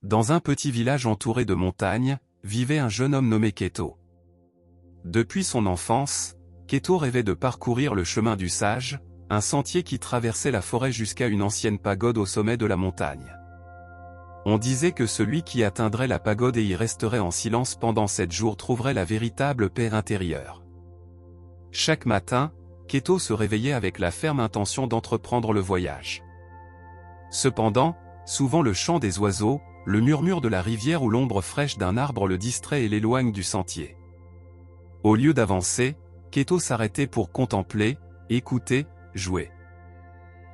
dans un petit village entouré de montagnes, vivait un jeune homme nommé Keto. Depuis son enfance, Keto rêvait de parcourir le chemin du sage, un sentier qui traversait la forêt jusqu'à une ancienne pagode au sommet de la montagne. On disait que celui qui atteindrait la pagode et y resterait en silence pendant 7 jours trouverait la véritable paix intérieure. Chaque matin, Keto se réveillait avec la ferme intention d'entreprendre le voyage. Cependant, souvent le chant des oiseaux, le murmure de la rivière ou l'ombre fraîche d'un arbre le distrait et l'éloigne du sentier. Au lieu d'avancer, Keto s'arrêtait pour contempler, écouter, jouer.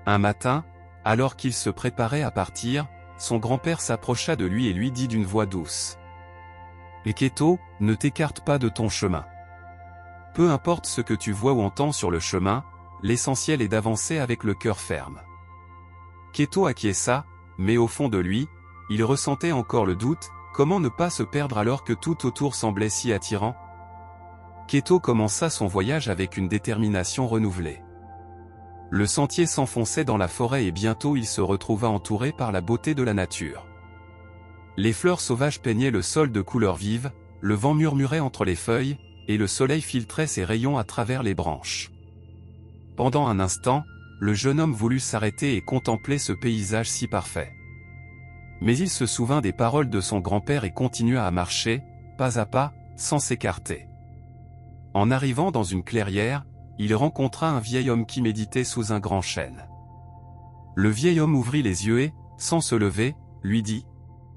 Un matin, alors qu'il se préparait à partir, son grand-père s'approcha de lui et lui dit d'une voix douce. « Keto, ne t'écarte pas de ton chemin. Peu importe ce que tu vois ou entends sur le chemin, l'essentiel est d'avancer avec le cœur ferme. » Keto acquiesça, mais au fond de lui, il ressentait encore le doute, comment ne pas se perdre alors que tout autour semblait si attirant? Keto commença son voyage avec une détermination renouvelée. Le sentier s'enfonçait dans la forêt et bientôt il se retrouva entouré par la beauté de la nature. Les fleurs sauvages peignaient le sol de couleurs vives, le vent murmurait entre les feuilles, et le soleil filtrait ses rayons à travers les branches. Pendant un instant, le jeune homme voulut s'arrêter et contempler ce paysage si parfait. Mais il se souvint des paroles de son grand-père et continua à marcher, pas à pas, sans s'écarter. En arrivant dans une clairière, il rencontra un vieil homme qui méditait sous un grand chêne. Le vieil homme ouvrit les yeux et, sans se lever, lui dit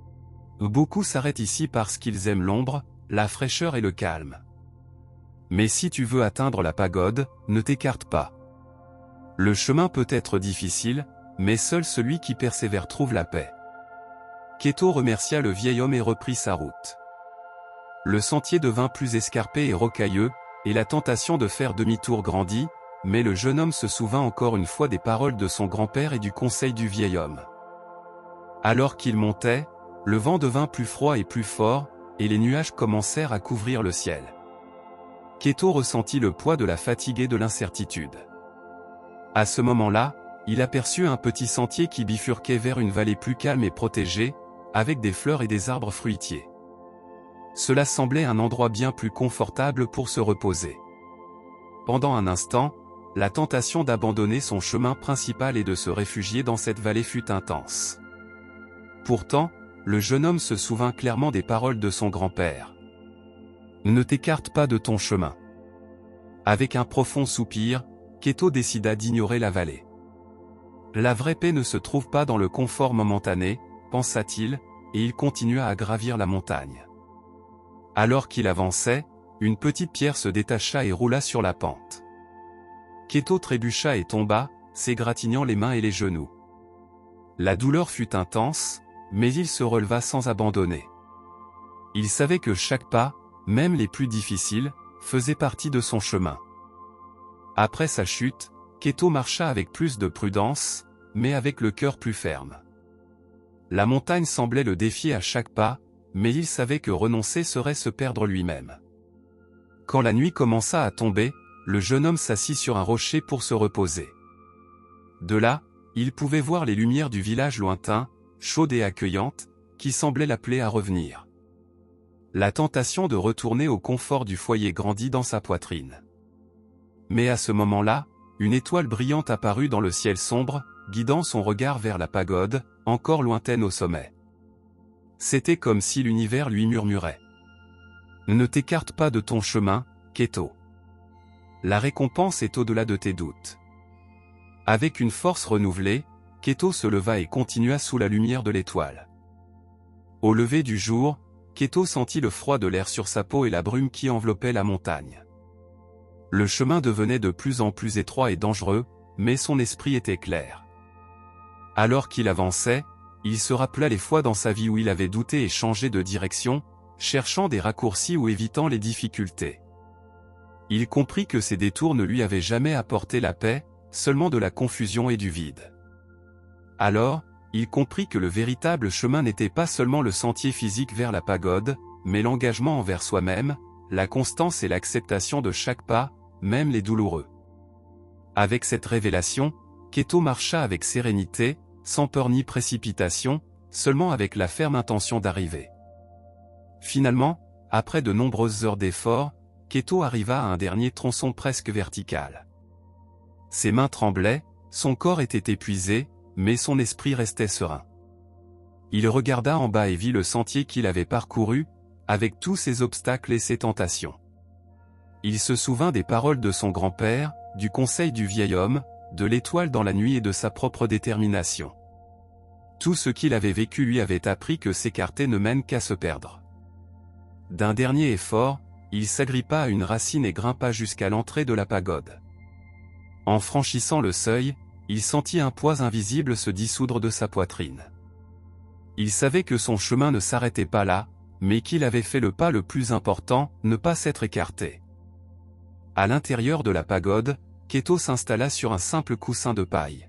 « Beaucoup s'arrêtent ici parce qu'ils aiment l'ombre, la fraîcheur et le calme. Mais si tu veux atteindre la pagode, ne t'écarte pas. Le chemin peut être difficile, mais seul celui qui persévère trouve la paix. » Keto remercia le vieil homme et reprit sa route. Le sentier devint plus escarpé et rocailleux, et la tentation de faire demi-tour grandit, mais le jeune homme se souvint encore une fois des paroles de son grand-père et du conseil du vieil homme. Alors qu'il montait, le vent devint plus froid et plus fort, et les nuages commencèrent à couvrir le ciel. Keto ressentit le poids de la fatigue et de l'incertitude. À ce moment-là, il aperçut un petit sentier qui bifurquait vers une vallée plus calme et protégée, avec des fleurs et des arbres fruitiers. Cela semblait un endroit bien plus confortable pour se reposer. Pendant un instant, la tentation d'abandonner son chemin principal et de se réfugier dans cette vallée fut intense. Pourtant, le jeune homme se souvint clairement des paroles de son grand-père. « Ne t'écarte pas de ton chemin. » Avec un profond soupir, Keto décida d'ignorer la vallée. La vraie paix ne se trouve pas dans le confort momentané, pensa-t-il, et il continua à gravir la montagne. Alors qu'il avançait, une petite pierre se détacha et roula sur la pente. Keto trébucha et tomba, s'égratignant les mains et les genoux. La douleur fut intense, mais il se releva sans abandonner. Il savait que chaque pas, même les plus difficiles, faisait partie de son chemin. Après sa chute, Keto marcha avec plus de prudence, mais avec le cœur plus ferme. La montagne semblait le défier à chaque pas, mais il savait que renoncer serait se perdre lui-même. Quand la nuit commença à tomber, le jeune homme s'assit sur un rocher pour se reposer. De là, il pouvait voir les lumières du village lointain, chaudes et accueillantes, qui semblaient l'appeler à revenir. La tentation de retourner au confort du foyer grandit dans sa poitrine. Mais à ce moment-là, une étoile brillante apparut dans le ciel sombre, guidant son regard vers la pagode, encore lointaine au sommet. C'était comme si l'univers lui murmurait. « Ne t'écarte pas de ton chemin, Keto. La récompense est au-delà de tes doutes. » Avec une force renouvelée, Keto se leva et continua sous la lumière de l'étoile. Au lever du jour, Keto sentit le froid de l'air sur sa peau et la brume qui enveloppait la montagne. Le chemin devenait de plus en plus étroit et dangereux, mais son esprit était clair. Alors qu'il avançait, il se rappela les fois dans sa vie où il avait douté et changé de direction, cherchant des raccourcis ou évitant les difficultés. Il comprit que ces détours ne lui avaient jamais apporté la paix, seulement de la confusion et du vide. Alors, il comprit que le véritable chemin n'était pas seulement le sentier physique vers la pagode, mais l'engagement envers soi-même, la constance et l'acceptation de chaque pas, même les douloureux. Avec cette révélation, Keto marcha avec sérénité, sans peur ni précipitation, seulement avec la ferme intention d'arriver. Finalement, après de nombreuses heures d'efforts, Keto arriva à un dernier tronçon presque vertical. Ses mains tremblaient, son corps était épuisé, mais son esprit restait serein. Il regarda en bas et vit le sentier qu'il avait parcouru, avec tous ses obstacles et ses tentations. Il se souvint des paroles de son grand-père, du conseil du vieil homme, de l'étoile dans la nuit et de sa propre détermination. Tout ce qu'il avait vécu lui avait appris que s'écarter ne mène qu'à se perdre. D'un dernier effort, il s'agrippa à une racine et grimpa jusqu'à l'entrée de la pagode. En franchissant le seuil, il sentit un poids invisible se dissoudre de sa poitrine. Il savait que son chemin ne s'arrêtait pas là, mais qu'il avait fait le pas le plus important, ne pas s'être écarté. À l'intérieur de la pagode, Keto s'installa sur un simple coussin de paille.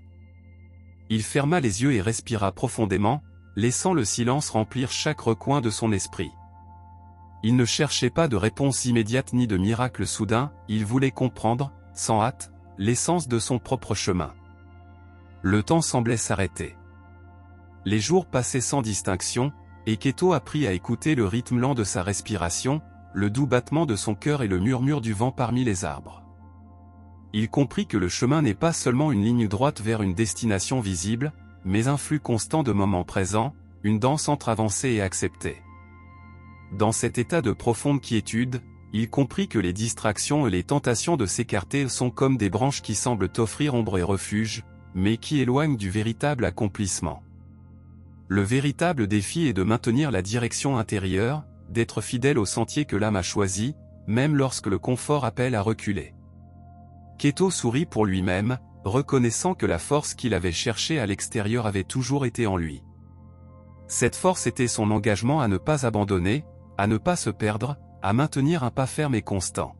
Il ferma les yeux et respira profondément, laissant le silence remplir chaque recoin de son esprit. Il ne cherchait pas de réponse immédiate ni de miracle soudain, il voulait comprendre, sans hâte, l'essence de son propre chemin. Le temps semblait s'arrêter. Les jours passaient sans distinction, et Keto apprit à écouter le rythme lent de sa respiration, le doux battement de son cœur et le murmure du vent parmi les arbres. Il comprit que le chemin n'est pas seulement une ligne droite vers une destination visible, mais un flux constant de moments présents, une danse entre avancée et accepter. Dans cet état de profonde quiétude, il comprit que les distractions et les tentations de s'écarter sont comme des branches qui semblent offrir ombre et refuge, mais qui éloignent du véritable accomplissement. Le véritable défi est de maintenir la direction intérieure, d'être fidèle au sentier que l'âme a choisi, même lorsque le confort appelle à reculer. Keto sourit pour lui-même, reconnaissant que la force qu'il avait cherchée à l'extérieur avait toujours été en lui. Cette force était son engagement à ne pas abandonner, à ne pas se perdre, à maintenir un pas ferme et constant.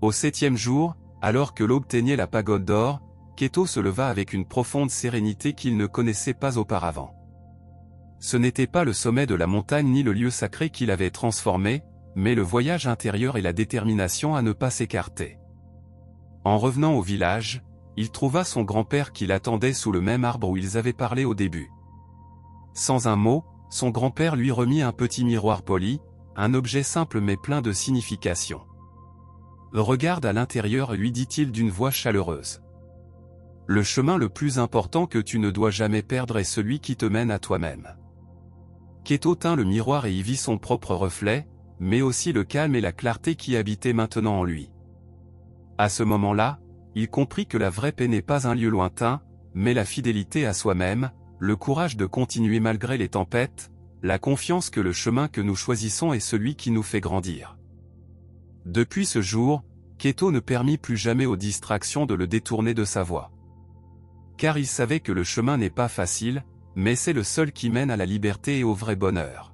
Au 7e jour, alors que l'aube teignait la pagode d'or, Keto se leva avec une profonde sérénité qu'il ne connaissait pas auparavant. Ce n'était pas le sommet de la montagne ni le lieu sacré qui l'avait transformé, mais le voyage intérieur et la détermination à ne pas s'écarter. En revenant au village, il trouva son grand-père qui l'attendait sous le même arbre où ils avaient parlé au début. Sans un mot, son grand-père lui remit un petit miroir poli, un objet simple mais plein de signification. « Regarde à l'intérieur » lui dit-il d'une voix chaleureuse. « Le chemin le plus important que tu ne dois jamais perdre est celui qui te mène à toi-même. » Keto tint le miroir et y vit son propre reflet, mais aussi le calme et la clarté qui habitaient maintenant en lui. À ce moment-là, il comprit que la vraie paix n'est pas un lieu lointain, mais la fidélité à soi-même, le courage de continuer malgré les tempêtes, la confiance que le chemin que nous choisissons est celui qui nous fait grandir. Depuis ce jour, Keto ne permit plus jamais aux distractions de le détourner de sa voie. Car il savait que le chemin n'est pas facile, mais c'est le seul qui mène à la liberté et au vrai bonheur.